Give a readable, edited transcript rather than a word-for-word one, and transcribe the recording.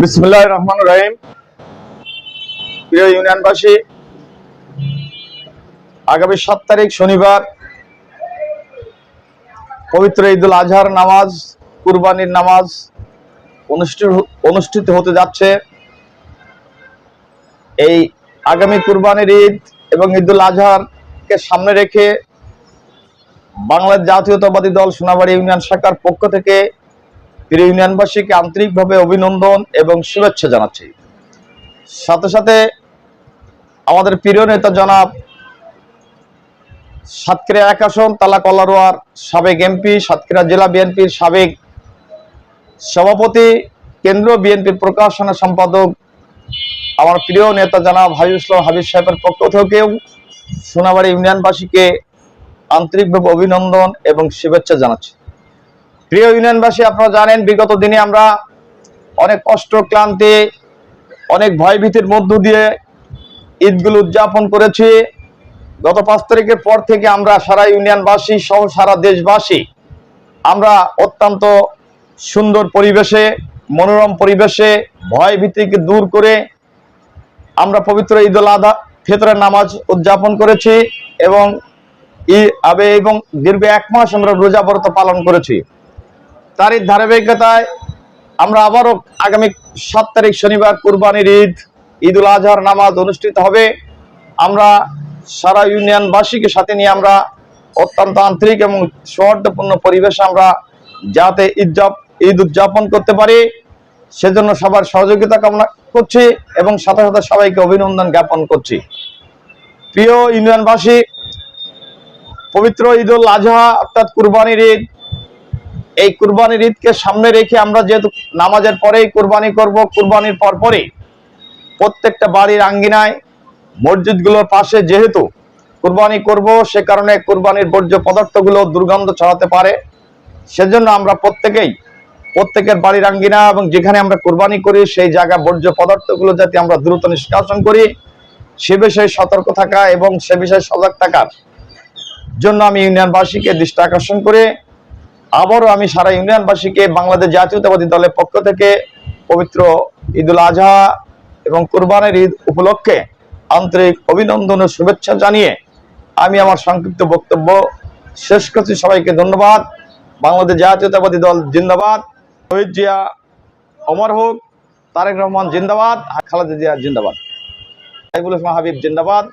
বিসমিল্লাহির রহমানির রহিম। প্রিয় ইউনিয়নবাসী, আগামী 7 তারিখ শনিবার পবিত্র ঈদুল আজহার নামাজ, কুরবানির নামাজ অনুষ্ঠিত হতে যাচ্ছে। এই আগামী কুরবানির ঈদ এবং ঈদুল আজহারকে সামনে রেখে বাংলাদেশ জাতীয়তাবাদী দল সোনাবাড়ী ইউনিয়ন শাখার পক্ষ থেকে প্রিয় ইউনিয়নবাসীকে আন্তরিকভাবে অভিনন্দন এবং শুভেচ্ছা জানাচ্ছি। সাথে সাথে আমাদের প্রিয় নেতা জনাব সাতক্ষীরা 1 আসন তালা কলারোয়ার সাবেক এমপি, সাতক্ষীরা জেলা বিএনপির সাবেক সভাপতি, কেন্দ্রীয় বিএনপির প্রকাশনা সম্পাদক আমার প্রিয় নেতা জনাব হাবিব ইসলাম হাবিব সাহেবের পক্ষ থেকেও সোনাবাড়ী ইউনিয়নবাসীকে আন্তরিকভাবে অভিনন্দন এবং শুভেচ্ছা জানাচ্ছি। প্রিয় ইউনিয়নবাসী, আপনারা জানেন বিগত দিনে আমরা অনেক কষ্ট, ক্লান্তি, অনেক ভয়ভীতির মধ্য দিয়ে ঈদগুলো উদযাপন করেছি। গত 5 তারিখের পর থেকে আমরা সারা ইউনিয়নবাসী সহ সারা দেশবাসী আমরা অত্যন্ত সুন্দর পরিবেশে, মনোরম পরিবেশে ভয়ভীতিকে দূর করে আমরা পবিত্র ঈদুল আজহা ফিতরের নামাজ উদযাপন করেছি এবং দীর্ঘ 1 মাস আমরা রোজা ব্রত পালন করেছি। তারই ধারাবাহিকতায় আমরা আবারও আগামী 7 তারিখ শনিবার কুরবানির ঈদ, ঈদুল আজহার নামাজ অনুষ্ঠিত হবে। আমরা সারা ইউনিয়নবাসীকে সাথে নিয়ে আমরা অত্যন্ত আন্তরিক এবং সৌহার্দ্যপূর্ণ পরিবেশে আমরা যাতে ঈদ উদযাপন করতে পারি সেজন্য সবার সহযোগিতা কামনা করছি এবং সাথে সাথে সবাইকে অভিনন্দন জ্ঞাপন করছি। প্রিয় ইউনিয়নবাসী, পবিত্র ঈদুল আজহা অর্থাৎ কুরবানির ঈদ, এই কুরবানির ঈদকে সামনে রেখে আমরা যেহেতু নামাজের পরেই কুরবানি করব, কুরবানির পরপরই প্রত্যেকটা বাড়ির আঙ্গিনায় মসজিদগুলোর পাশে যেহেতু কুরবানি করব, সে কারণে কুরবানির বর্জ্য পদার্থগুলো দুর্গন্ধ ছড়াতে পারে, সেজন্য আমরা প্রত্যেকের বাড়ির আঙ্গিনা এবং যেখানে আমরা কুরবানি করি সেই জায়গা বর্জ্য পদার্থগুলো যাতে আমরা দ্রুত নিষ্কাশন করি সে বিষয়ে সতর্ক থাকা এবং সে বিষয়ে সজাগ থাকার জন্য আমি ইউনিয়নবাসীকে দৃষ্টি আকর্ষণ করে আবারও আমি সারা ইউনিয়নবাসীকে বাংলাদেশ জাতীয়তাবাদী দলের পক্ষ থেকে পবিত্র ঈদুল আজহা এবং কুরবানির ঈদ উপলক্ষে আন্তরিক অভিনন্দন ও শুভেচ্ছা জানিয়ে আমি আমার সংক্ষিপ্ত বক্তব্য শেষ করছি। সবাইকে ধন্যবাদ। বাংলাদেশ জাতীয়তাবাদী দল জিন্দাবাদ। শহীদ জিয়া অমর হোক। তারেক রহমান জিন্দাবাদ। খালেদা জিয়া জিন্দাবাদ। সাইফুল ইসলাম হাবিব জিন্দাবাদ।